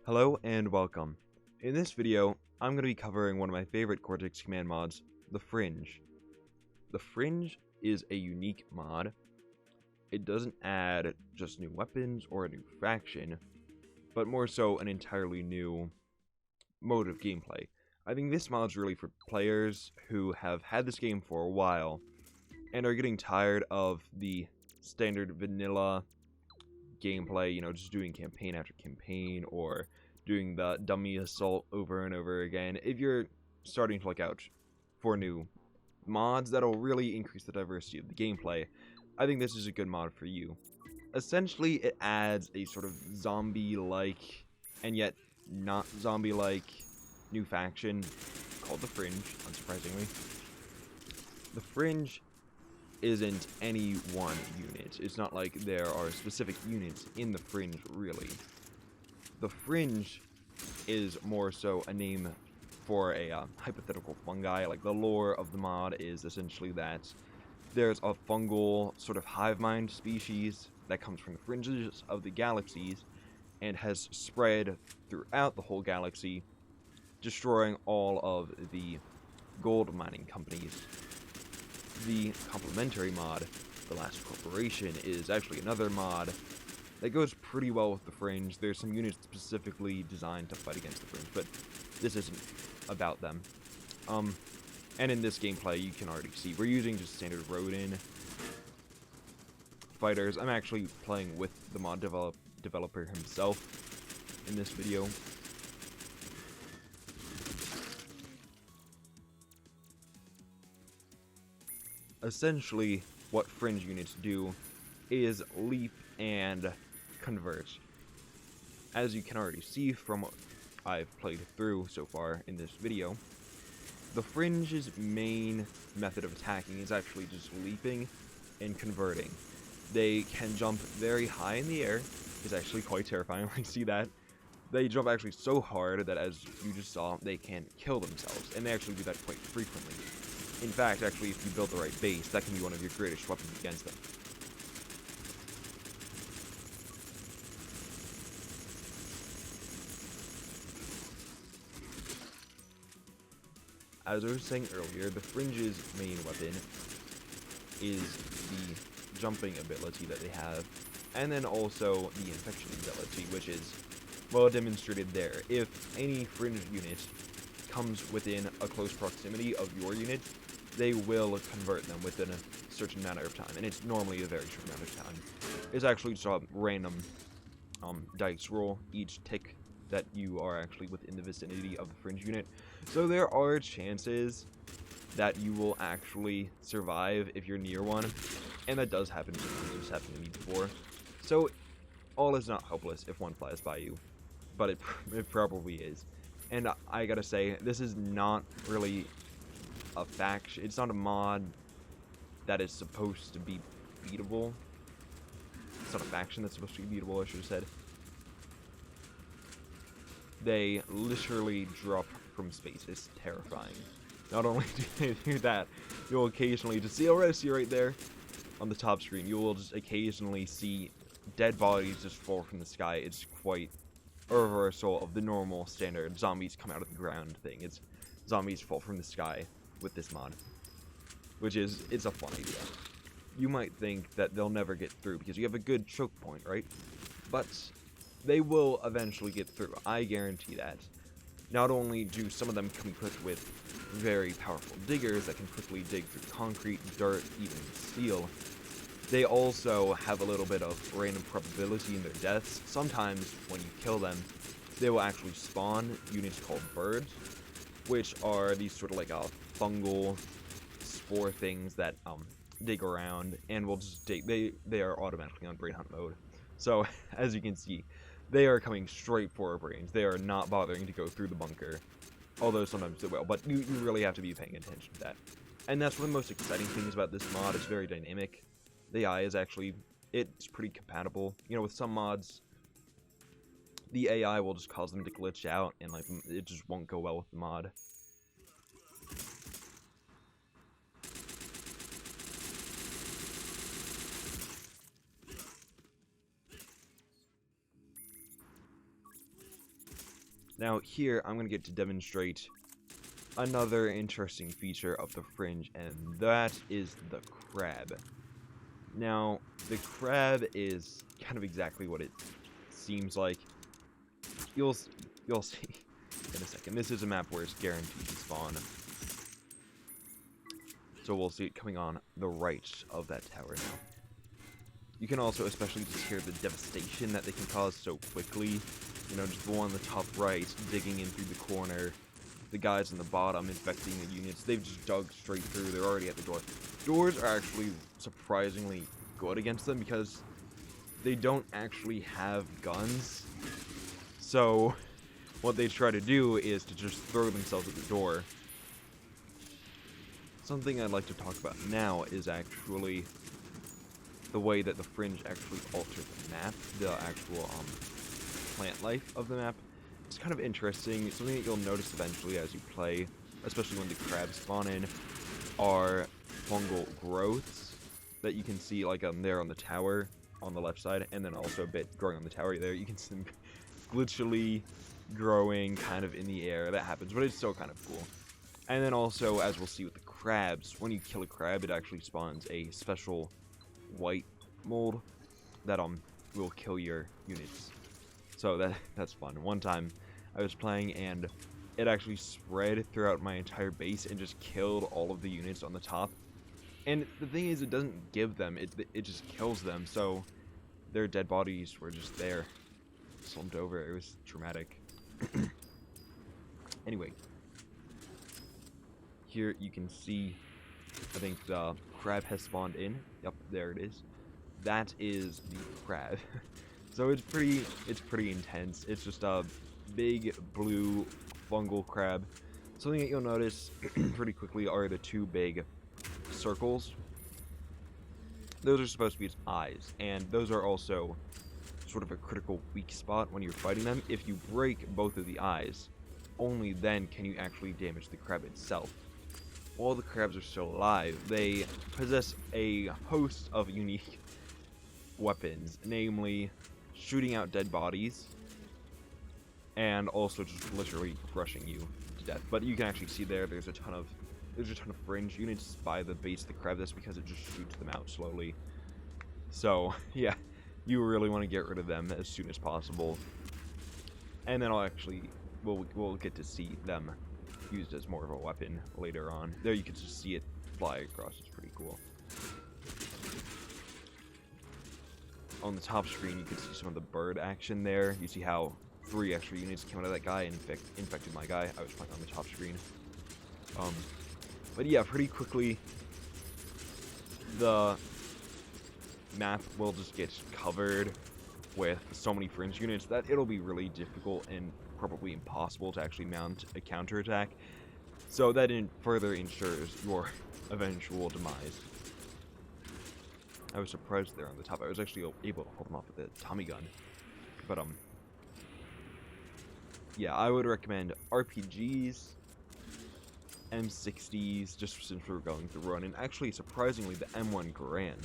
Hello and welcome. In this video, I'm going to be covering one of my favorite Cortex Command mods, the Fringe. The Fringe is a unique mod. It doesn't add just new weapons or a new faction, but more so an entirely new mode of gameplay. I think this mod's really for players who have had this game for a while and are getting tired of the standard vanilla gameplay, just doing campaign after campaign or doing the dummy assault over and over again. If you're starting to look out for new mods that'll really increase the diversity of the gameplay, I think this is a good mod for you. Essentially, it adds a sort of zombie-like, and yet not zombie-like, new faction called the Fringe, unsurprisingly. The Fringe isn't any one unit. It's not like there are specific units in the Fringe, really. The Fringe is more so a name for a hypothetical fungi. Like, the lore of the mod is essentially that there's a fungal sort of hive mind species that comes from the fringes of the galaxies and has spread throughout the whole galaxy, destroying all of the gold mining companies. The complementary mod, The Last Corporation, is actually another mod that goes pretty well with the Fringe. There's some units specifically designed to fight against the Fringe, but this isn't about them. And in this gameplay, you can already see we're using just standard Rodin fighters. I'm actually playing with the mod developer himself in this video. Essentially, what Fringe units do is leap and convert. As you can already see from what I've played through so far in this video, the Fringe's main method of attacking is actually just leaping and converting. They can jump very high in the air. It's actually quite terrifying when you see that. They jump actually so hard that, as you just saw, they can kill themselves, and they actually do that quite frequently. In fact, actually, if you build the right base, that can be one of your greatest weapons against them. As I was saying earlier, the Fringe's main weapon is the jumping ability that they have, and then also the infection ability, which is well demonstrated there. If any Fringe unit comes within a close proximity of your unit, they will convert them within a certain amount of time, and it's normally a very short amount of time. It's actually just a random dice roll each tick that you are actually within the vicinity of the Fringe unit. So there are chances that you will actually survive if you're near one, and that does happen. It's happened to me before. So all is not hopeless if one flies by you, but it probably is. And I gotta say, this is not really a faction. It's not a mod that is supposed to be beatable. It's not a faction that's supposed to be beatable, I should have said. They literally drop from space. It's terrifying. Not only do they do that, you'll occasionally just see right there on the top screen. You will just occasionally see dead bodies just fall from the sky. It's quite a reversal of the normal standard zombies come out of the ground thing. It's zombies fall from the sky with this mod, which is, it's a fun idea. You might think that they'll never get through because you have a good choke point, right? But they will eventually get through. I guarantee that. Not only do some of them come equipped with very powerful diggers that can quickly dig through concrete, dirt, even steel, they also have a little bit of random probability in their deaths. Sometimes when you kill them, they will actually spawn units called birds, which are these sort of like fungal spore things that dig around and will just dig. They are automatically on brain hunt mode. So as you can see, they are coming straight for our brains. They are not bothering to go through the bunker, although sometimes they will, but you really have to be paying attention to that. And that's one of the most exciting things about this mod. It's very dynamic. The AI is actually, it's pretty compatible. With some mods, the AI will just cause them to glitch out, and like it just won't go well with the mod. Now here, I'm going to get to demonstrate another interesting feature of the Fringe, and that is the crab. Now, the crab is kind of exactly what it seems like. You'll see in a second. This is a map where it's guaranteed to spawn. So we'll see it coming on the right of that tower now. You can also especially just hear the devastation that they can cause so quickly. You know, just the one on the top right, digging in through the corner. The guys on the bottom infecting the units. They've just dug straight through. They're already at the door. Doors are actually surprisingly good against them because they don't actually have guns. So what they try to do is to just throw themselves at the door. Something I'd like to talk about now is actually the way that the Fringe actually altered the map, the actual plant life of the map. It's kind of interesting. Something that you'll notice eventually as you play, especially when the crabs spawn in, are fungal growths that you can see like there on the tower on the left side, and then also a bit growing on the tower there. You can see them glitchily growing kind of in the air. That happens, but it's still kind of cool. And then also, as we'll see with the crabs, when you kill a crab, it actually spawns a special white mold that will kill your units. So that's fun. One time I was playing and it actually spread throughout my entire base and just killed all of the units on the top. And the thing is, it doesn't give them, it just kills them, so their dead bodies were just there, slumped over. It was traumatic. Anyway, here you can see, I think the crab has spawned in. Yep, there it is. That is the crab. So it's pretty intense. It's just a big blue fungal crab. Something that you'll notice pretty quickly are the two big circles. Those are supposed to be its eyes, and those are also sort of a critical weak spot when you're fighting them. If you break both of the eyes, only then can you actually damage the crab itself. While the crabs are still alive, they possess a host of unique weapons, namely shooting out dead bodies, and also just literally rushing you to death. But you can actually see there's a ton of Fringe units by the base of the crab. That's because it just shoots them out slowly. So yeah, you really want to get rid of them as soon as possible. And then we'll get to see them used as more of a weapon later on. There you can just see it fly across. It's pretty cool. On the top screen, you can see some of the bird action there. You see how 3 extra units came out of that guy and infected my guy. I was playing on the top screen. But yeah, pretty quickly, the map will just get covered with so many Fringe units that it'll be really difficult and probably impossible to actually mount a counterattack. So that further ensures your eventual demise. I was surprised there on the top. I was actually able to hold them off with the Tommy gun. But yeah, I would recommend RPGs, M60s, just since we're going through run. And actually, surprisingly, the M1 Garand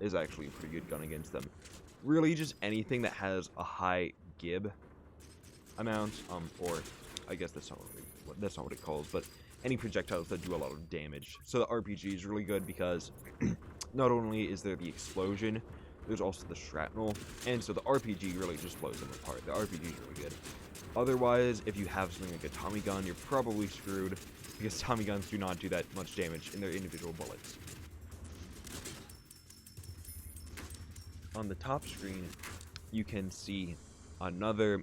is actually a pretty good gun against them. Really, just anything that has a high gib amount, or I guess that's not what it calls, but any projectiles that do a lot of damage. So the RPG is really good because not only is there the explosion, there's also the shrapnel, and so the RPG really just blows them apart. The RPG is really good. Otherwise, if you have something like a Tommy gun, you're probably screwed, because Tommy guns do not do that much damage in their individual bullets. On the top screen, you can see another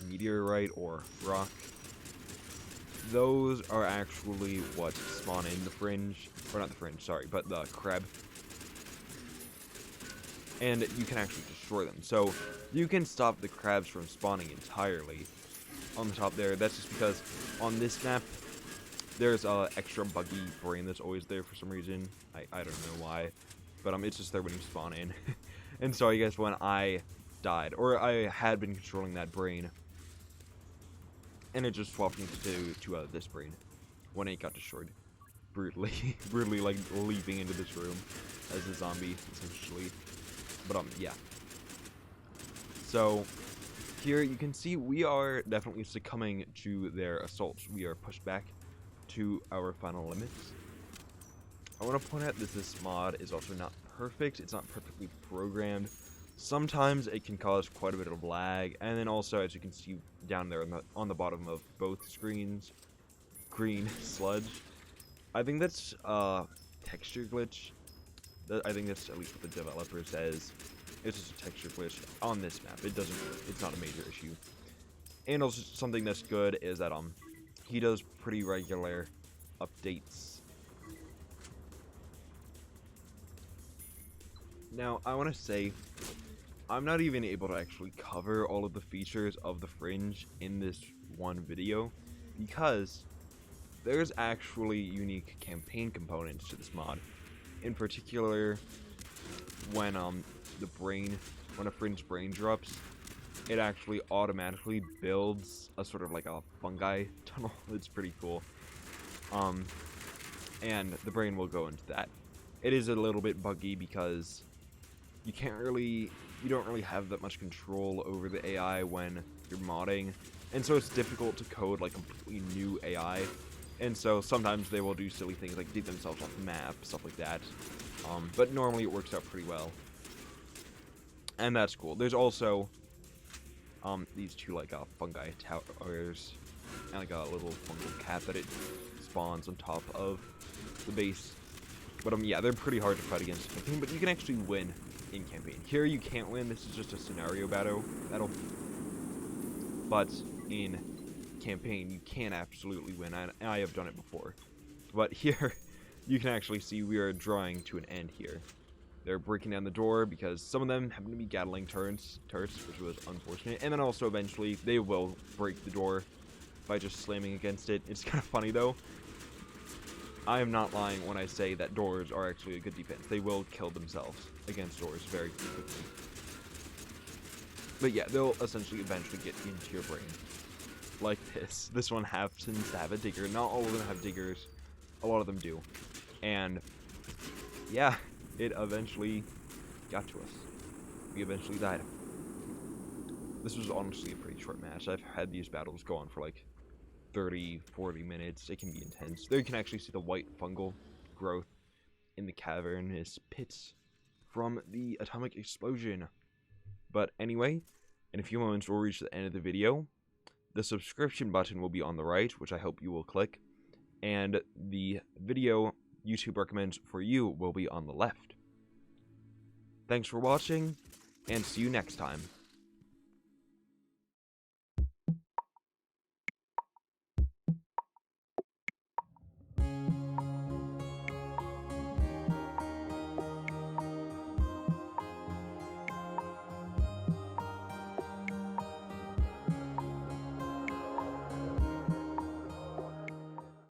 meteorite or rock. Those are actually what spawn in the Fringe, or not the Fringe, sorry, but the crab. And you can actually destroy them. So you can stop the crabs from spawning entirely on the top there. That's just because on this map, there's a extra buggy brain that's always there for some reason. I don't know why, but it's just there when you spawn in. And so I guess when I died, or I had been controlling that brain, and it just swapped into this brain when it got destroyed. Brutally, like leaping into this room as a zombie, essentially. But yeah. So here you can see we are definitely succumbing to their assaults. We are pushed back to our final limits. I want to point out that this mod is also not perfect. It's not perfectly programmed. Sometimes it can cause quite a bit of lag, and then also, as you can see down there on the bottom of both screens, green sludge. I think that's texture glitch. I think that's at least what the developer says. It's just a texture glitch on this map. It's not a major issue. And also something that's good is that he does pretty regular updates. Now, I want to say, I'm not even able to actually cover all of the features of the Fringe in this one video, because there's actually unique campaign components to this mod. In particular, when when a Fringe brain drops, it actually automatically builds a sort of like a fungi tunnel. It's pretty cool. And the brain will go into that. It is a little bit buggy because you don't really have that much control over the AI when you're modding, and so it's difficult to code like completely new AI. And so sometimes they will do silly things like dig themselves off the map, stuff like that. But normally it works out pretty well. And that's cool. There's also these two like fungi towers and like a little fungal cap that it spawns on top of the base. But yeah, they're pretty hard to fight against in campaign, but you can actually win in campaign. Here you can't win. This is just a scenario battle. But in campaign, you can absolutely win. I have done it before. But here, you can actually see we are drawing to an end here. They're breaking down the door because some of them happen to be Gatling turrets, which was unfortunate. And then also eventually they will break the door by just slamming against it. It's kind of funny though. I am not lying when I say that doors are actually a good defense. They will kill themselves against doors very quickly. But yeah, they'll essentially eventually get into your brain. Like this. This one happens to have a digger. Not all of them have diggers. A lot of them do. And yeah, it eventually got to us. We eventually died. This was honestly a pretty short match. I've had these battles go on for like 30, 40 minutes. It can be intense. There you can actually see the white fungal growth in the cavernous pits from the atomic explosion. But anyway, in a few moments we'll reach the end of the video. The subscription button will be on the right, which I hope you will click. And the video YouTube recommends for you will be on the left. Thanks for watching, and see you next time.